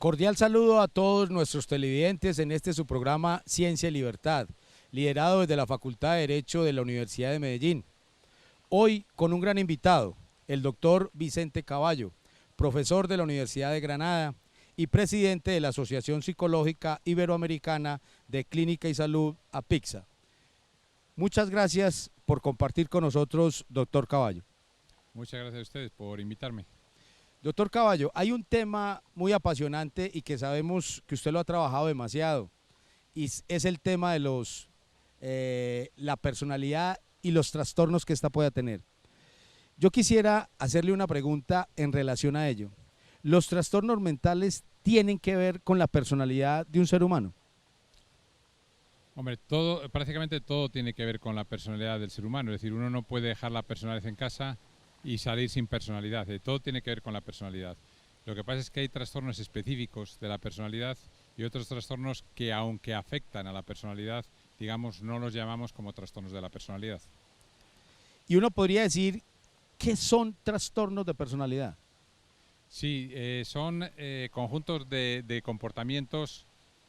Cordial saludo a todos nuestros televidentes en este su programa Ciencia y Libertad, liderado desde la Facultad de Derecho de la Universidad de Medellín. Hoy con un gran invitado, el doctor Vicente Caballo, profesor de la Universidad de Granada y presidente de la Asociación Psicológica Iberoamericana de Clínica y Salud, APICSA. Muchas gracias por compartir con nosotros, doctor Caballo. Muchas gracias a ustedes por invitarme. Doctor Caballo, hay un tema muy apasionante y que sabemos que usted lo ha trabajado demasiado, y es el tema de la personalidad y los trastornos que ésta pueda tener. Yo quisiera hacerle una pregunta en relación a ello. ¿Los trastornos mentales tienen que ver con la personalidad de un ser humano? Hombre, prácticamente todo tiene que ver con la personalidad del ser humano. Es decir, uno no puede dejar la personalidad en casa y salir sin personalidad. Todo tiene que ver con la personalidad. Lo que pasa es que hay trastornos específicos de la personalidad y otros trastornos que, aunque afectan a la personalidad, digamos, no los llamamos como trastornos de la personalidad. Y uno podría decir, ¿qué son trastornos de personalidad? Sí, son conjuntos de comportamientos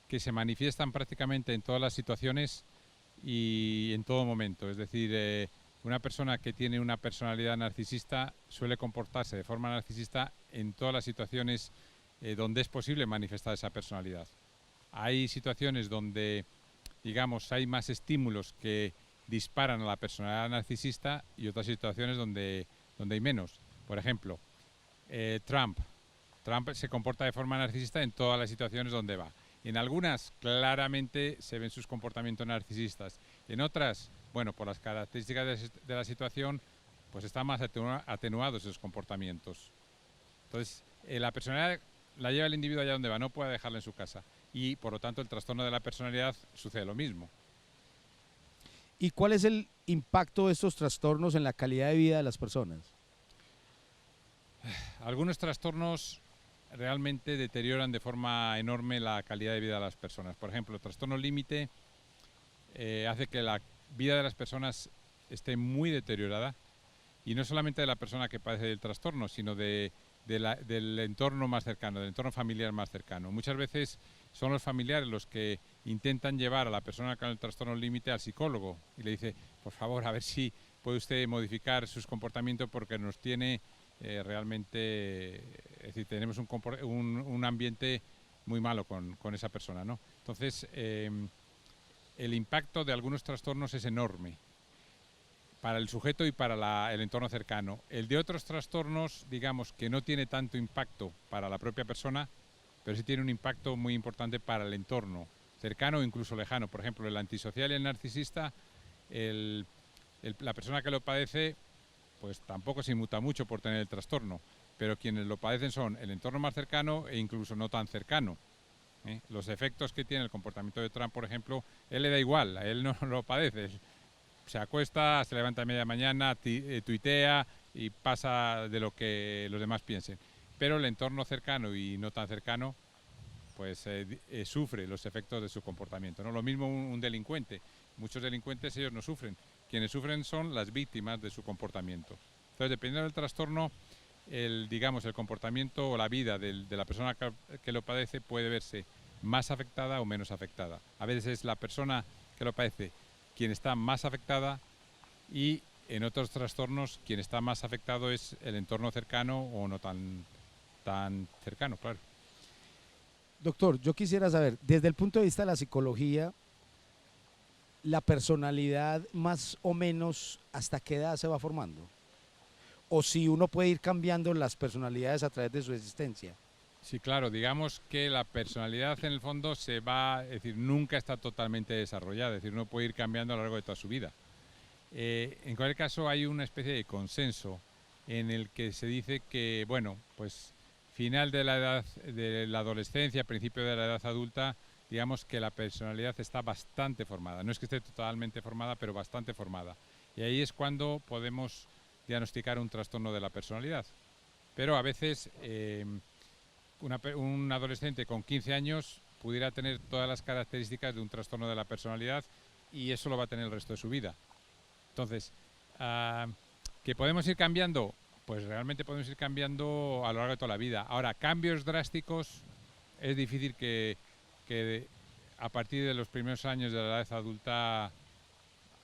que se manifiestan prácticamente en todas las situaciones y en todo momento. Es decir, una persona que tiene una personalidad narcisista suele comportarse de forma narcisista en todas las situaciones donde es posible manifestar esa personalidad. Hay situaciones donde, digamos, hay más estímulos que disparan a la personalidad narcisista y otras situaciones donde hay menos. Por ejemplo, Trump se comporta de forma narcisista en todas las situaciones donde va. En algunas claramente se ven sus comportamientos narcisistas, en otras, bueno, por las características de la situación, pues están más atenuados esos comportamientos. Entonces, la personalidad la lleva el individuo allá donde va, no puede dejarla en su casa. Y, por lo tanto, el trastorno de la personalidad sucede lo mismo. ¿Y cuál es el impacto de estos trastornos en la calidad de vida de las personas? Algunos trastornos realmente deterioran de forma enorme la calidad de vida de las personas. Por ejemplo, el trastorno límite hace que la vida de las personas esté muy deteriorada, y no solamente de la persona que padece del trastorno, sino del entorno más cercano, del entorno familiar más cercano. Muchas veces son los familiares los que intentan llevar a la persona con el trastorno límite al psicólogo y le dice, por favor, a ver si puede usted modificar sus comportamientos porque nos tiene realmente, es decir, tenemos un ambiente muy malo con esa persona, ¿no? Entonces, el impacto de algunos trastornos es enorme para el sujeto y para el entorno cercano. El de otros trastornos, digamos, que no tiene tanto impacto para la propia persona, pero sí tiene un impacto muy importante para el entorno cercano o incluso lejano. Por ejemplo, el antisocial y el narcisista, la persona que lo padece, pues tampoco se inmuta mucho por tener el trastorno, pero quienes lo padecen son el entorno más cercano e incluso no tan cercano. Los efectos que tiene el comportamiento de Trump, por ejemplo, él le da igual, a él no lo padece. Se acuesta, se levanta a media mañana, tuitea y pasa de lo que los demás piensen. Pero el entorno cercano y no tan cercano, pues sufre los efectos de su comportamiento, ¿no? Lo mismo un delincuente. Muchos delincuentes, ellos no sufren. Quienes sufren son las víctimas de su comportamiento. Entonces, dependiendo del trastorno, el comportamiento o la vida de la persona que lo padece puede verse más afectada o menos afectada. A veces es la persona que lo padece quien está más afectada, y en otros trastornos quien está más afectado es el entorno cercano o no tan cercano, claro. Doctor, yo quisiera saber, desde el punto de vista de la psicología, la personalidad más o menos hasta qué edad se va formando, o si uno puede ir cambiando las personalidades a través de su existencia. Sí, claro, digamos que la personalidad en el fondo es decir, nunca está totalmente desarrollada, es decir, uno puede ir cambiando a lo largo de toda su vida. En cualquier caso, hay una especie de consenso en el que se dice que, bueno, pues final de la edad de la adolescencia, principio de la edad adulta, digamos que la personalidad está bastante formada. No es que esté totalmente formada, pero bastante formada. Y ahí es cuando podemos diagnosticar un trastorno de la personalidad. Pero a veces un adolescente con 15 años pudiera tener todas las características de un trastorno de la personalidad, y eso lo va a tener el resto de su vida. Entonces, ¿que podemos ir cambiando? Pues realmente podemos ir cambiando a lo largo de toda la vida. Ahora, cambios drásticos es difícil que a partir de los primeros años de la edad adulta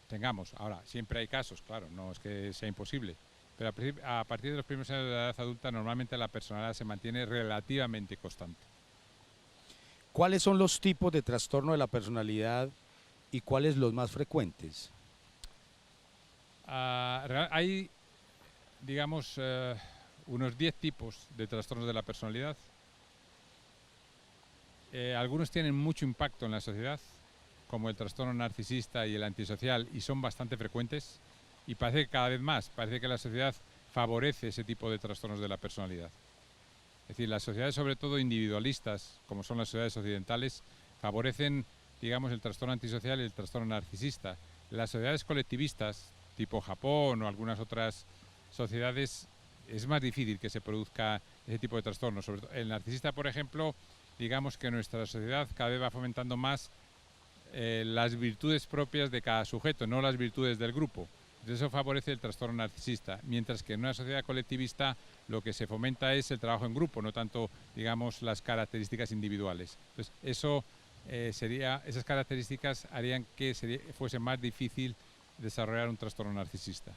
tengamos. Ahora, siempre hay casos, claro, no es que sea imposible, pero a partir de los primeros años de la edad adulta normalmente la personalidad se mantiene relativamente constante. ¿Cuáles son los tipos de trastorno de la personalidad y cuáles los más frecuentes? Hay, digamos, unos 10 tipos de trastornos de la personalidad. Algunos tienen mucho impacto en la sociedad, como el trastorno narcisista y el antisocial, y son bastante frecuentes. Y parece que cada vez más, parece que la sociedad favorece ese tipo de trastornos de la personalidad. Es decir, las sociedades, sobre todo individualistas, como son las sociedades occidentales, favorecen, digamos, el trastorno antisocial y el trastorno narcisista. Las sociedades colectivistas, tipo Japón o algunas otras sociedades, es más difícil que se produzca ese tipo de trastornos. Sobre todo el narcisista, por ejemplo, digamos que nuestra sociedad cada vez va fomentando más las virtudes propias de cada sujeto, no las virtudes del grupo. Entonces eso favorece el trastorno narcisista, mientras que en una sociedad colectivista lo que se fomenta es el trabajo en grupo, no tanto, digamos, las características individuales. Entonces eso esas características harían que fuese más difícil desarrollar un trastorno narcisista.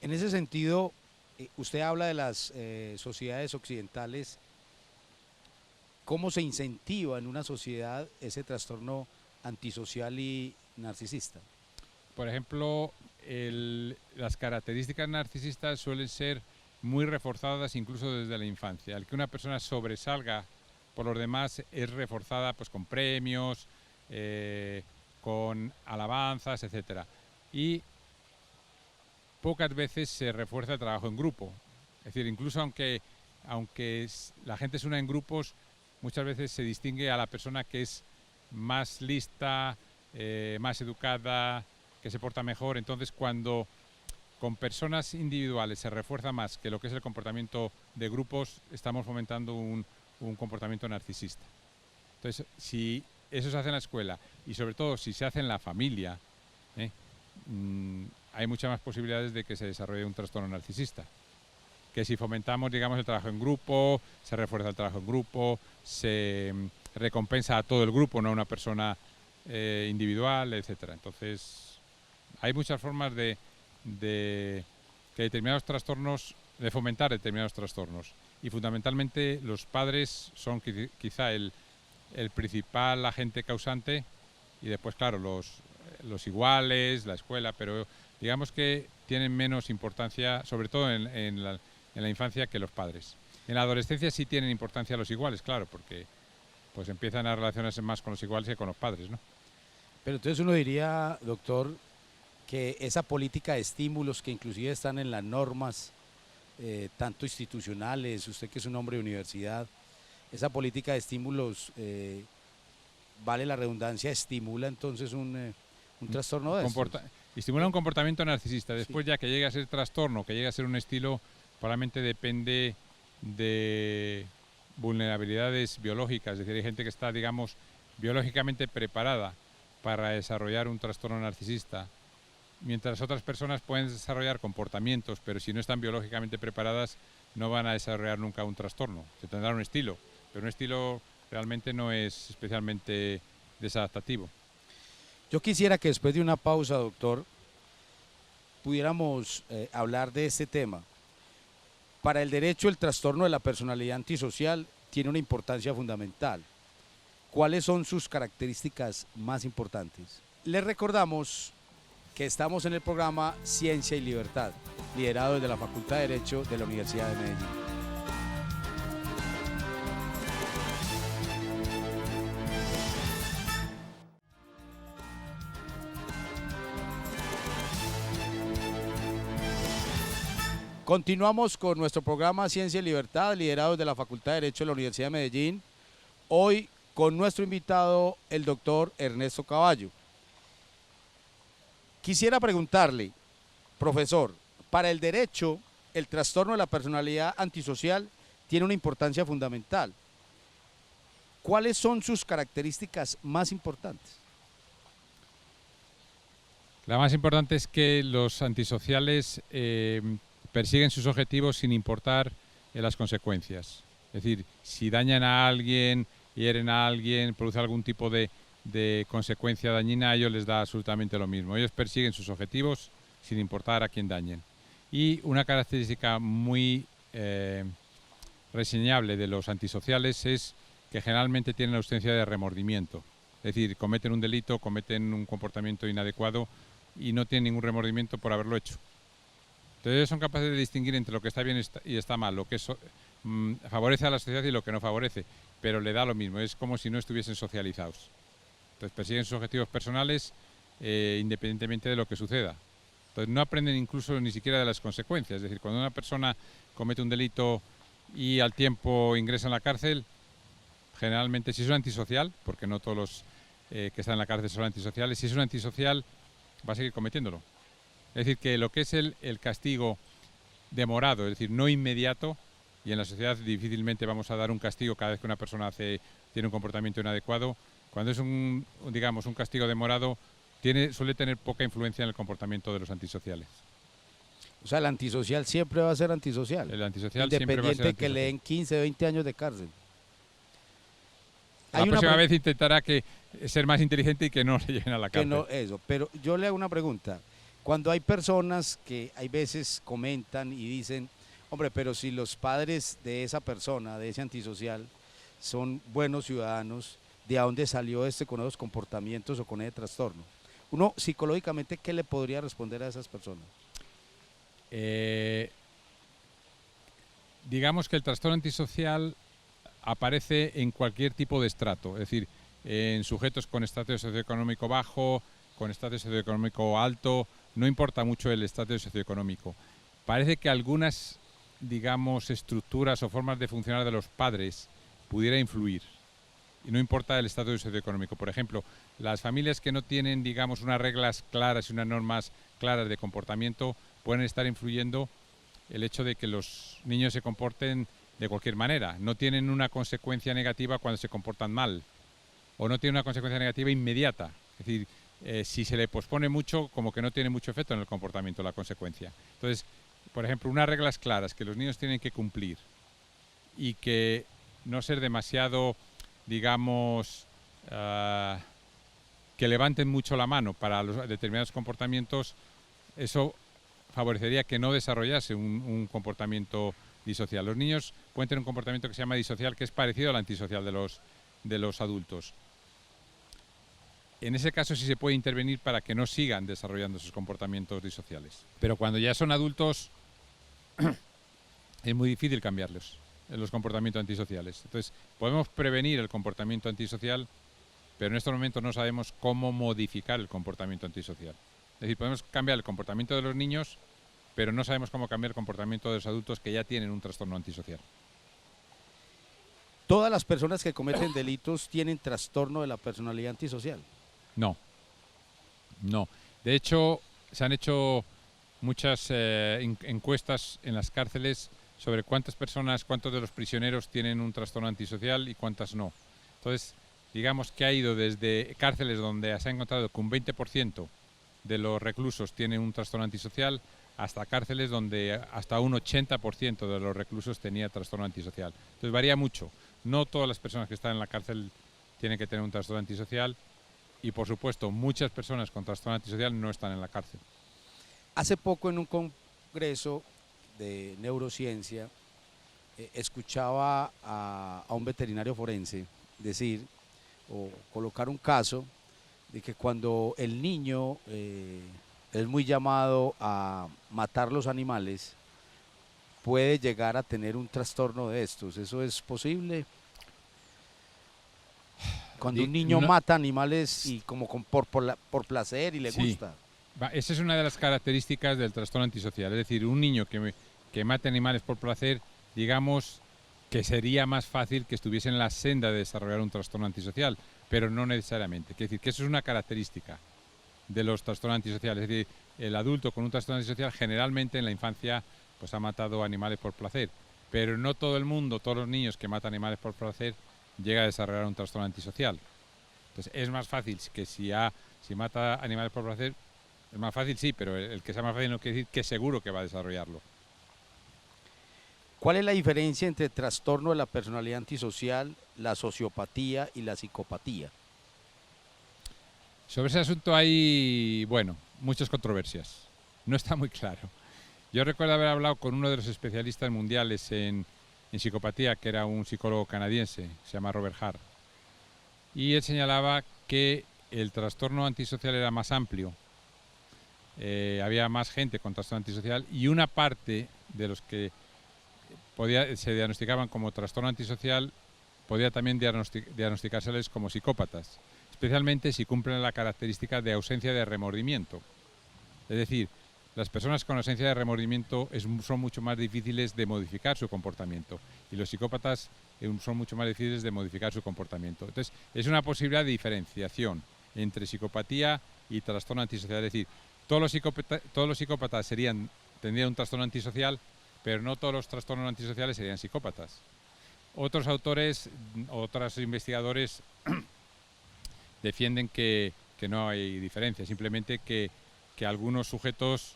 En ese sentido, usted habla de las sociedades occidentales. ¿Cómo se incentiva en una sociedad ese trastorno antisocial y narcisista? Por ejemplo, las características narcisistas suelen ser muy reforzadas incluso desde la infancia. El que una persona sobresalga por los demás es reforzada pues, con premios, con alabanzas, etc. Y pocas veces se refuerza el trabajo en grupo. Es decir, incluso aunque la gente se una en grupos, muchas veces se distingue a la persona que es más lista, más educada, que se porta mejor. Entonces, cuando con personas individuales se refuerza más que lo que es el comportamiento de grupos, estamos fomentando un comportamiento narcisista. Entonces, si eso se hace en la escuela y sobre todo si se hace en la familia, hay muchas más posibilidades de que se desarrolle un trastorno narcisista. Que si fomentamos, digamos, el trabajo en grupo, se refuerza el trabajo en grupo, se recompensa a todo el grupo, no a una persona individual, etcétera. Entonces, hay muchas formas de fomentar determinados trastornos. Y fundamentalmente los padres son quizá el principal agente causante y después, claro, los iguales, la escuela, pero digamos que tienen menos importancia, sobre todo en la infancia, que los padres. En la adolescencia sí tienen importancia los iguales, claro, porque pues empiezan a relacionarse más con los iguales que con los padres, ¿no? Pero entonces uno diría, doctor, que esa política de estímulos que inclusive están en las normas, tanto institucionales, usted que es un hombre de universidad, esa política de estímulos, vale la redundancia, estimula entonces un trastorno de estos. Estimula un comportamiento narcisista. Después ya que llegue a ser trastorno, que llegue a ser un estilo, probablemente depende de vulnerabilidades biológicas. Es decir, hay gente que está, digamos, biológicamente preparada para desarrollar un trastorno narcisista, mientras otras personas pueden desarrollar comportamientos, pero si no están biológicamente preparadas no van a desarrollar nunca un trastorno. Se tendrá un estilo, pero un estilo realmente no es especialmente desadaptativo. Yo quisiera que después de una pausa, doctor, pudiéramos hablar de este tema. Para el derecho, el trastorno de la personalidad antisocial tiene una importancia fundamental. ¿Cuáles son sus características más importantes? Les recordamos que estamos en el programa Ciencia y Libertad, liderado desde la Facultad de Derecho de la Universidad de Medellín. Continuamos con nuestro programa Ciencia y Libertad, liderado desde la Facultad de Derecho de la Universidad de Medellín. Hoy con nuestro invitado, el doctor Ernesto Caballo. Quisiera preguntarle, profesor, para el derecho, el trastorno de la personalidad antisocial tiene una importancia fundamental. ¿Cuáles son sus características más importantes? La más importante es que los antisociales persiguen sus objetivos sin importar las consecuencias. Es decir, si dañan a alguien, hieren a alguien, produce algún tipo de consecuencia dañina, a ellos les da absolutamente lo mismo. Ellos persiguen sus objetivos sin importar a quién dañen. Y una característica muy reseñable de los antisociales es que generalmente tienen ausencia de remordimiento. Es decir, cometen un delito, cometen un comportamiento inadecuado y no tienen ningún remordimiento por haberlo hecho. Entonces ellos son capaces de distinguir entre lo que está bien y está mal, lo que favorece a la sociedad y lo que no favorece, pero le da lo mismo, es como si no estuviesen socializados. Entonces persiguen sus objetivos personales independientemente de lo que suceda. Entonces no aprenden incluso ni siquiera de las consecuencias. Es decir, cuando una persona comete un delito y al tiempo ingresa en la cárcel, generalmente si es un antisocial, porque no todos los que están en la cárcel son antisociales, si es un antisocial va a seguir cometiéndolo. Es decir, que lo que es el castigo demorado, es decir, no inmediato, y en la sociedad difícilmente vamos a dar un castigo cada vez que una persona tiene un comportamiento inadecuado. Cuando es un castigo demorado, suele tener poca influencia en el comportamiento de los antisociales. O sea, el antisocial siempre va a ser antisocial. El antisocial siempre va a ser independiente que antisocial. le den 15, 20 años de cárcel. La próxima vez intentará ser más inteligente y que no le lleven a la cárcel. Eso, pero yo le hago una pregunta. Cuando hay personas que hay veces comentan y dicen, hombre, pero si los padres de esa persona, de ese antisocial, son buenos ciudadanos, ¿de dónde salió con esos comportamientos o con ese trastorno? Uno, psicológicamente, ¿qué le podría responder a esas personas? Digamos que el trastorno antisocial aparece en cualquier tipo de estrato, es decir, en sujetos con estatus socioeconómico bajo, con estatus socioeconómico alto, no importa mucho el estatus socioeconómico. Parece que algunas, digamos, estructuras o formas de funcionar de los padres pudiera influir. Y no importa el estatus socioeconómico. Por ejemplo, las familias que no tienen, digamos, unas reglas claras y unas normas claras de comportamiento pueden estar influyendo el hecho de que los niños se comporten de cualquier manera. No tienen una consecuencia negativa cuando se comportan mal. O no tienen una consecuencia negativa inmediata. Es decir, si se le pospone mucho, como que no tiene mucho efecto en el comportamiento, la consecuencia. Entonces, por ejemplo, unas reglas claras que los niños tienen que cumplir y que no ser demasiado, digamos, que levanten mucho la mano para los determinados comportamientos, eso favorecería que no desarrollase un comportamiento disocial. Los niños pueden tener un comportamiento que se llama disocial, que es parecido al antisocial de los adultos. En ese caso sí se puede intervenir para que no sigan desarrollando esos comportamientos disociales. Pero cuando ya son adultos es muy difícil cambiarlos, los comportamientos antisociales. Entonces, podemos prevenir el comportamiento antisocial, pero en estos momentos no sabemos cómo modificar el comportamiento antisocial. Es decir, podemos cambiar el comportamiento de los niños, pero no sabemos cómo cambiar el comportamiento de los adultos que ya tienen un trastorno antisocial. ¿Todas las personas que cometen delitos tienen trastorno de la personalidad antisocial? No. De hecho, se han hecho muchas encuestas en las cárceles sobre cuántos de los prisioneros tienen un trastorno antisocial y cuántas no. Entonces, digamos que ha ido desde cárceles donde se ha encontrado que un 20% de los reclusos tienen un trastorno antisocial, hasta cárceles donde hasta un 80% de los reclusos tenía trastorno antisocial. Entonces varía mucho. No todas las personas que están en la cárcel tienen que tener un trastorno antisocial y, por supuesto, muchas personas con trastorno antisocial no están en la cárcel. Hace poco en un congreso de neurociencia escuchaba a un veterinario forense decir o colocar un caso de que cuando el niño es muy llamado a matar los animales, puede llegar a tener un trastorno de estos. ¿Eso es posible? Cuando un niño mata animales y como por placer y le gusta. Esa es una de las características del trastorno antisocial. Es decir, un niño que mate animales por placer, digamos que sería más fácil que estuviese en la senda de desarrollar un trastorno antisocial, pero no necesariamente. Quiere decir que eso es una característica de los trastornos antisociales. Es decir, el adulto con un trastorno antisocial generalmente en la infancia pues ha matado animales por placer, pero no todo el mundo, todos los niños que matan animales por placer llega a desarrollar un trastorno antisocial. Entonces es más fácil que si mata animales por placer, es más fácil sí, pero el que sea más fácil no quiere decir que seguro que va a desarrollarlo. ¿Cuál es la diferencia entre el trastorno de la personalidad antisocial, la sociopatía y la psicopatía? Sobre ese asunto hay, bueno, muchas controversias. No está muy claro. Yo recuerdo haber hablado con uno de los especialistas mundiales en psicopatía, que era un psicólogo canadiense, se llama Robert Hart, y él señalaba que el trastorno antisocial era más amplio, había más gente con trastorno antisocial y una parte de los que se diagnosticaban como trastorno antisocial podía también diagnosticárseles como psicópatas, especialmente si cumplen la característica de ausencia de remordimiento. Es decir, las personas con ausencia de remordimiento son mucho más difíciles de modificar su comportamiento y los psicópatas son mucho más difíciles de modificar su comportamiento. Entonces, es una posibilidad de diferenciación entre psicopatía y trastorno antisocial. Es decir, todos los psicópatas tendrían un trastorno antisocial, pero no todos los trastornos antisociales serían psicópatas. Otros autores, otros investigadores defienden que no hay diferencia, simplemente que algunos sujetos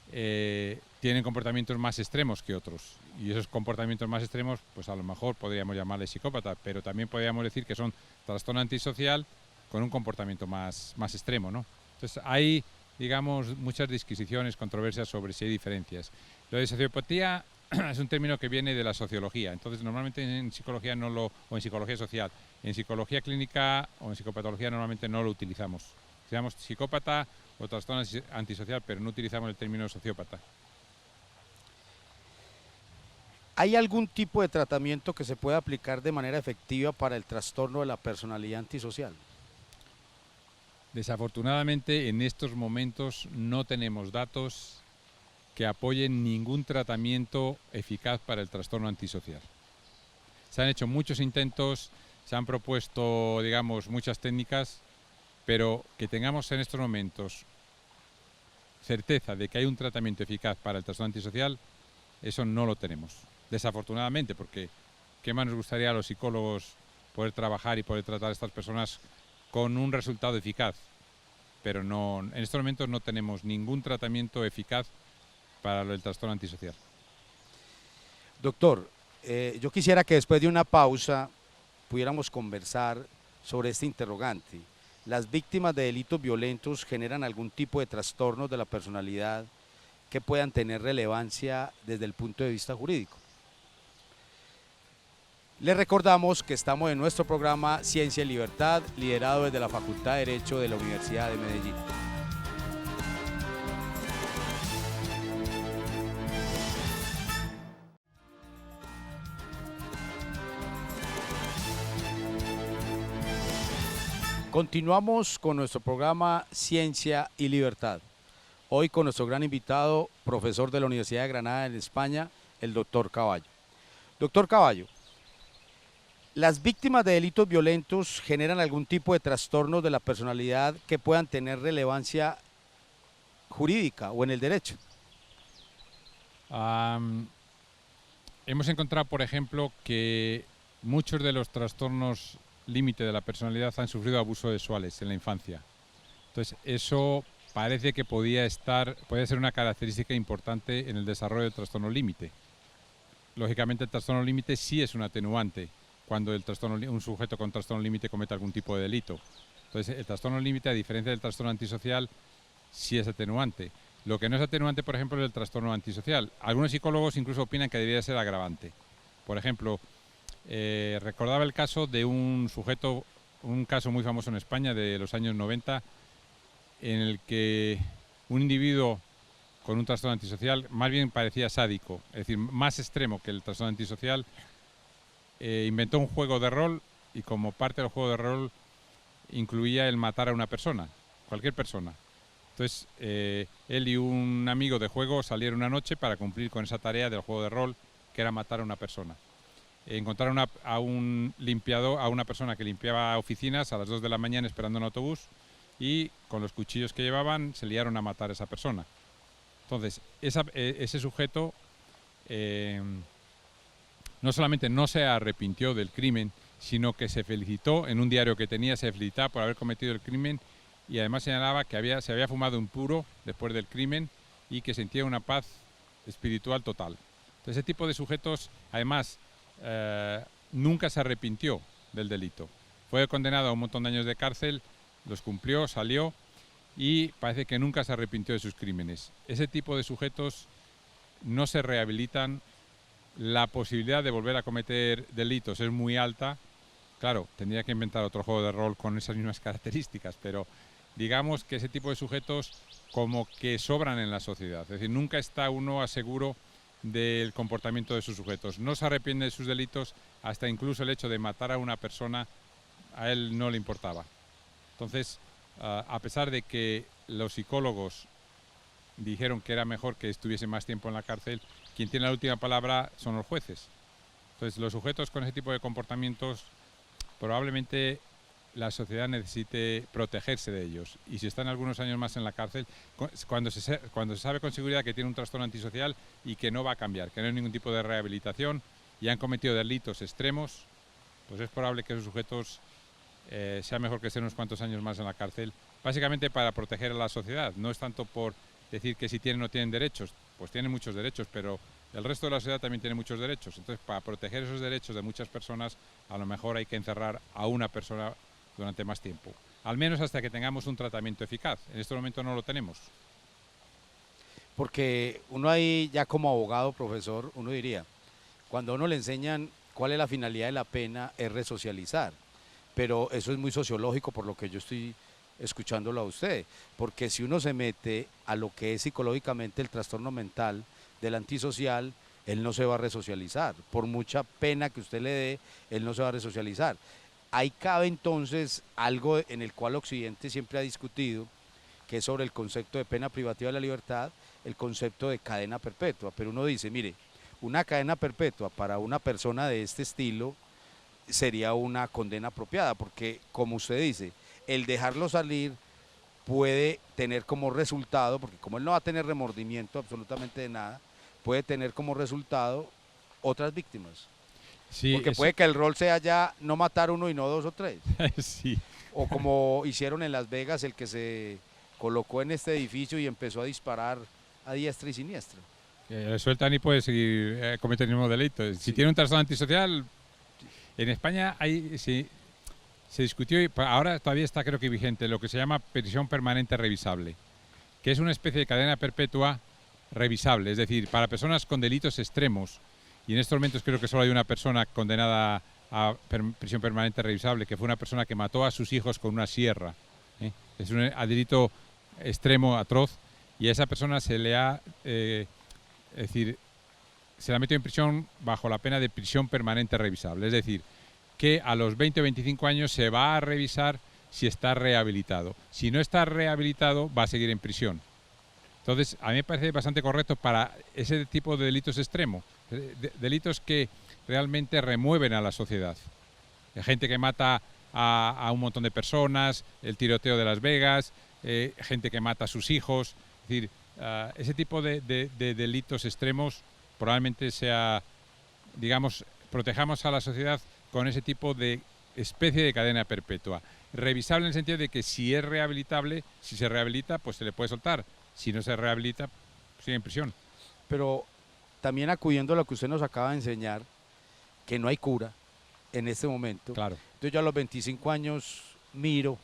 tienen comportamientos más extremos que otros, y esos comportamientos más extremos pues a lo mejor podríamos llamarles psicópata, pero también podríamos decir que son trastorno antisocial con un comportamiento más extremo, ¿no? Entonces hay, digamos, muchas disquisiciones, controversias sobre si hay diferencias. Lo de sociopatía es un término que viene de la sociología, entonces normalmente en psicología o en psicología social, en psicología clínica o en psicopatología normalmente no lo utilizamos. Seamos psicópata o trastorno antisocial, pero no utilizamos el término sociópata. ¿Hay algún tipo de tratamiento que se pueda aplicar de manera efectiva para el trastorno de la personalidad antisocial? Desafortunadamente, en estos momentos no tenemos datos que apoyen ningún tratamiento eficaz para el trastorno antisocial. Se han hecho muchos intentos, se han propuesto, digamos, muchas técnicas, pero que tengamos en estos momentos certeza de que hay un tratamiento eficaz para el trastorno antisocial, eso no lo tenemos. Desafortunadamente, porque qué más nos gustaría a los psicólogos poder trabajar y poder tratar a estas personas con un resultado eficaz, pero no, en estos momentos no tenemos ningún tratamiento eficaz para el trastorno antisocial. Doctor, yo quisiera que después de una pausa pudiéramos conversar sobre este interrogante. ¿Las víctimas de delitos violentos generan algún tipo de trastornos de la personalidad que puedan tener relevancia desde el punto de vista jurídico? Les recordamos que estamos en nuestro programa Ciencia y Libertad, liderado desde la Facultad de Derecho de la Universidad de Medellín. Continuamos con nuestro programa Ciencia y Libertad. Hoy con nuestro gran invitado, profesor de la Universidad de Granada en España, el doctor Caballo. Doctor Caballo, ¿las víctimas de delitos violentos generan algún tipo de trastornos de la personalidad que puedan tener relevancia jurídica o en el derecho? Hemos encontrado, por ejemplo, que muchos de los trastornos límite de la personalidad han sufrido abusos sexuales en la infancia. Entonces, eso parece que podía ser una característica importante en el desarrollo del trastorno límite. Lógicamente, el trastorno límite sí es un atenuante cuando un sujeto con trastorno límite comete algún tipo de delito. Entonces, el trastorno límite, a diferencia del trastorno antisocial, sí es atenuante. Lo que no es atenuante, por ejemplo, es el trastorno antisocial. Algunos psicólogos incluso opinan que debería ser agravante. Por ejemplo, recordaba el caso de un sujeto, un caso muy famoso en España de los años 90, en el que un individuo con un trastorno antisocial más bien parecía sádico, es decir, más extremo que el trastorno antisocial, inventó un juego de rol y como parte del juego de rol incluía el matar a una persona, cualquier persona. Entonces, él y un amigo de juego salieron una noche para cumplir con esa tarea del juego de rol, que era matar a una persona. Encontraron a una persona que limpiaba oficinas a las 2 de la mañana esperando un autobús y con los cuchillos que llevaban se liaron a matar a esa persona. Entonces, ese sujeto no solamente no se arrepintió del crimen, sino que se felicitó, en un diario que tenía, se felicitaba por haber cometido el crimen y además señalaba que se había fumado un puro después del crimen y que sentía una paz espiritual total. Entonces, ese tipo de sujetos, además, nunca se arrepintió del delito. Fue condenado a un montón de años de cárcel, los cumplió, salió y parece que nunca se arrepintió de sus crímenes. Ese tipo de sujetos no se rehabilitan, la posibilidad de volver a cometer delitos es muy alta. Claro, tendría que inventar otro juego de rol con esas mismas características, pero digamos que ese tipo de sujetos como que sobran en la sociedad. Es decir, nunca está uno a seguro del comportamiento de sus sujetos. No se arrepiente de sus delitos, hasta incluso el hecho de matar a una persona a él no le importaba. Entonces, a pesar de que los psicólogos dijeron que era mejor que estuviese más tiempo en la cárcel, quien tiene la última palabra son los jueces. Entonces, los sujetos con ese tipo de comportamientos, probablemente la sociedad necesite protegerse de ellos. Y si están algunos años más en la cárcel, cuando se sabe con seguridad que tiene un trastorno antisocial y que no va a cambiar, que no hay ningún tipo de rehabilitación y han cometido delitos extremos, pues es probable que esos sujetos sea mejor que estén unos cuantos años más en la cárcel, básicamente para proteger a la sociedad. No es tanto por decir que si tienen o no tienen derechos, pues tienen muchos derechos, pero el resto de la sociedad también tiene muchos derechos. Entonces, para proteger esos derechos de muchas personas, a lo mejor hay que encerrar a una persona durante más tiempo, al menos hasta que tengamos un tratamiento eficaz. En este momento no lo tenemos. Porque uno ahí, ya como abogado, profesor, uno diría, cuando a uno le enseñan cuál es la finalidad de la pena, es resocializar. Pero eso es muy sociológico por lo que yo estoy escuchándolo a usted. Porque si uno se mete a lo que es psicológicamente el trastorno mental del antisocial, él no se va a resocializar. Por mucha pena que usted le dé, él no se va a resocializar. Ahí cabe entonces algo en el cual Occidente siempre ha discutido, que es sobre el concepto de pena privativa de la libertad, el concepto de cadena perpetua. Pero uno dice, mire, una cadena perpetua para una persona de este estilo sería una condena apropiada, porque como usted dice, el dejarlo salir puede tener como resultado, porque como él no va a tener remordimiento absolutamente de nada, puede tener como resultado otras víctimas. Sí, Porque puede que el rol sea ya no matar uno y no dos o tres. sí. O como hicieron en Las Vegas, el que se colocó en este edificio y empezó a disparar a diestra y siniestra. Le sueltan y puede seguir cometiendo el mismo delito. Si Sí. tiene un trastorno antisocial, en España se discutió y ahora todavía está creo que vigente lo que se llama prisión permanente revisable, que es una especie de cadena perpetua revisable, es decir, para personas con delitos extremos. Y en estos momentos creo que solo hay una persona condenada a prisión permanente revisable, que fue una persona que mató a sus hijos con una sierra. Es un delito extremo, atroz, y a esa persona se le ha, es decir, se la metió en prisión bajo la pena de prisión permanente revisable. Es decir, que a los 20 o 25 años se va a revisar si está rehabilitado. Si no está rehabilitado, va a seguir en prisión. Entonces, a mí me parece bastante correcto para ese tipo de delitos extremos, delitos que realmente remueven a la sociedad. Hay gente que mata a un montón de personas, el tiroteo de Las Vegas, gente que mata a sus hijos. Es decir, ese tipo de delitos extremos probablemente sea, digamos, protejamos a la sociedad con ese tipo de especie de cadena perpetua. Revisable en el sentido de que si es rehabilitable, si se rehabilita, pues se le puede soltar. Si no se rehabilita, sigue en prisión. Pero también acudiendo a lo que usted nos acaba de enseñar, que no hay cura en este momento. Claro. Entonces yo a los 25 años miro.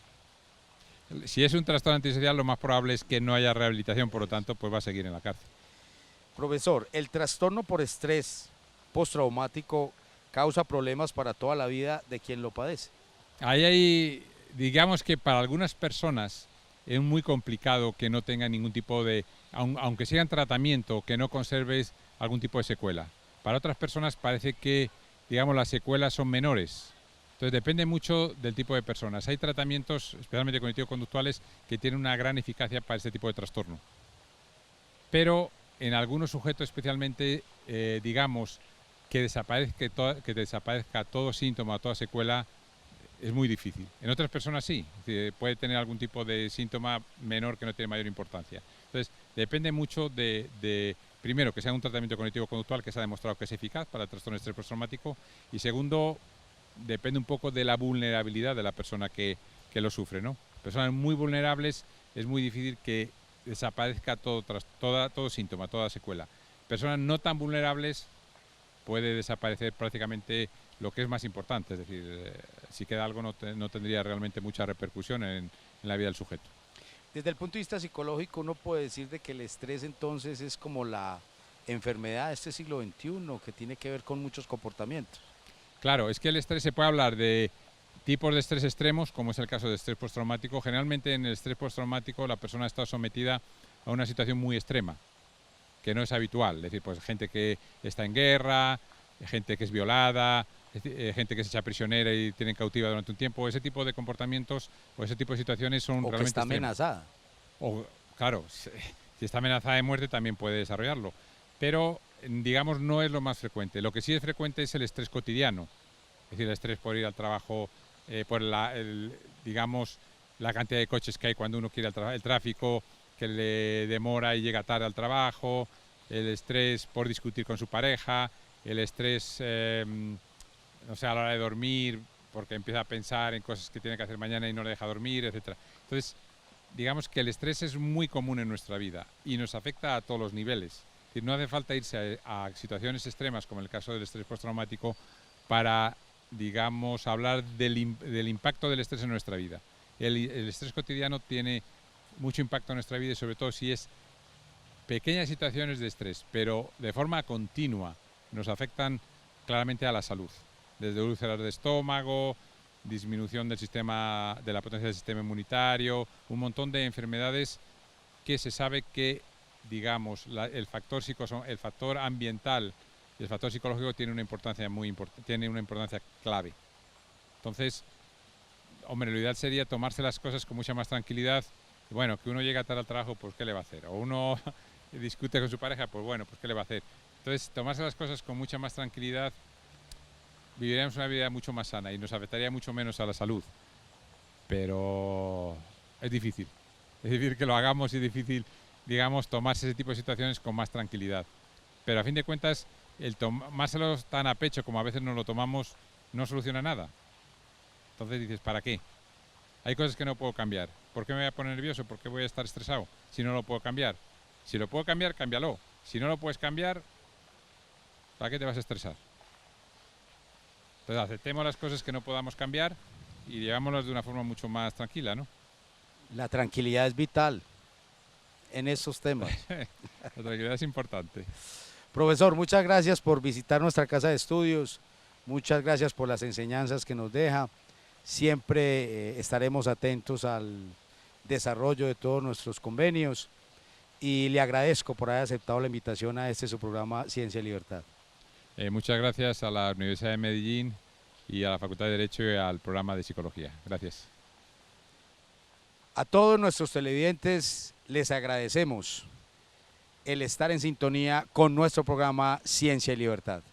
Si es un trastorno antisocial, lo más probable es que no haya rehabilitación, por lo tanto, pues va a seguir en la cárcel. Profesor, el trastorno por estrés postraumático causa problemas para toda la vida de quien lo padece. Ahí hay, digamos que para algunas personas es muy complicado que no tengan ningún tipo de, aunque sigan tratamiento, que no conserves algún tipo de secuela. Para otras personas parece que, digamos, las secuelas son menores. Entonces depende mucho del tipo de personas. Hay tratamientos, especialmente cognitivo-conductuales, que tienen una gran eficacia para este tipo de trastorno. Pero en algunos sujetos especialmente, digamos, que desaparezca todo síntoma, toda secuela, es muy difícil. En otras personas sí, puede tener algún tipo de síntoma menor que no tiene mayor importancia. Entonces, depende mucho de primero, que sea un tratamiento cognitivo-conductual que se ha demostrado que es eficaz para el trastorno de estrés postraumático, y segundo, depende un poco de la vulnerabilidad de la persona que lo sufre, ¿no? Personas muy vulnerables es muy difícil que desaparezca todo síntoma, toda secuela. personas no tan vulnerables puede desaparecer prácticamente lo que es más importante, es decir, si queda algo no tendría realmente mucha repercusión en la vida del sujeto. Desde el punto de vista psicológico, uno puede decir de que el estrés entonces es como la enfermedad de este siglo XXI, que tiene que ver con muchos comportamientos. Claro, es que el estrés se puede hablar de tipos de estrés extremos, como es el caso de estrés postraumático. Generalmente en el estrés postraumático la persona está sometida a una situación muy extrema, que no es habitual. Es decir, pues gente que está en guerra, gente que es violada, gente que se echa prisionera y tiene cautiva durante un tiempo. Ese tipo de comportamientos o ese tipo de situaciones son O realmente que está extremas. amenazada. O, claro, si está amenazada de muerte también puede desarrollarlo. Pero, digamos, no es lo más frecuente. Lo que sí es frecuente es el estrés cotidiano. Es decir, el estrés por ir al trabajo, por digamos, la cantidad de coches que hay cuando uno quiere el tráfico, que le demora y llega tarde al trabajo, el estrés por discutir con su pareja, el estrés, no sé, a la hora de dormir, porque empieza a pensar en cosas que tiene que hacer mañana y no le deja dormir, etcétera. Entonces, digamos que el estrés es muy común en nuestra vida y nos afecta a todos los niveles. Es decir, no hace falta irse a situaciones extremas, como el caso del estrés postraumático, para, digamos, hablar del impacto del estrés en nuestra vida. El estrés cotidiano tiene mucho impacto en nuestra vida y sobre todo si es pequeñas situaciones de estrés, pero de forma continua nos afectan claramente a la salud. Desde úlceras de estómago, disminución de la potencia del sistema inmunitario, un montón de enfermedades que se sabe que, digamos, el factor ambiental y el factor psicológico tiene una importancia tiene una importancia clave. Entonces, hombre, lo ideal sería tomarse las cosas con mucha más tranquilidad. Bueno, que uno llega tarde al trabajo, pues ¿qué le va a hacer? O uno discute con su pareja, pues bueno, pues ¿qué le va a hacer? Entonces, tomarse las cosas con mucha más tranquilidad, viviríamos una vida mucho más sana y nos afectaría mucho menos a la salud. Pero es difícil. Es difícil que lo hagamos y es difícil, digamos, tomarse ese tipo de situaciones con más tranquilidad. Pero a fin de cuentas, el tomárselo tan a pecho como a veces nos lo tomamos no soluciona nada. Entonces dices, ¿para qué? Hay cosas que no puedo cambiar. ¿Por qué me voy a poner nervioso? ¿Por qué voy a estar estresado? Si no lo puedo cambiar. Si lo puedo cambiar, cámbialo. Si no lo puedes cambiar, ¿para qué te vas a estresar? Entonces aceptemos las cosas que no podamos cambiar y llevámoslas de una forma mucho más tranquila, ¿no? La tranquilidad es vital en estos temas. La tranquilidad es importante. Profesor, muchas gracias por visitar nuestra casa de estudios, muchas gracias por las enseñanzas que nos deja. Siempre estaremos atentos al desarrollo de todos nuestros convenios y le agradezco por haber aceptado la invitación a su programa Ciencia y Libertad. Muchas gracias a la Universidad de Medellín y a la Facultad de Derecho y al programa de Psicología. Gracias. A todos nuestros televidentes les agradecemos el estar en sintonía con nuestro programa Ciencia y Libertad.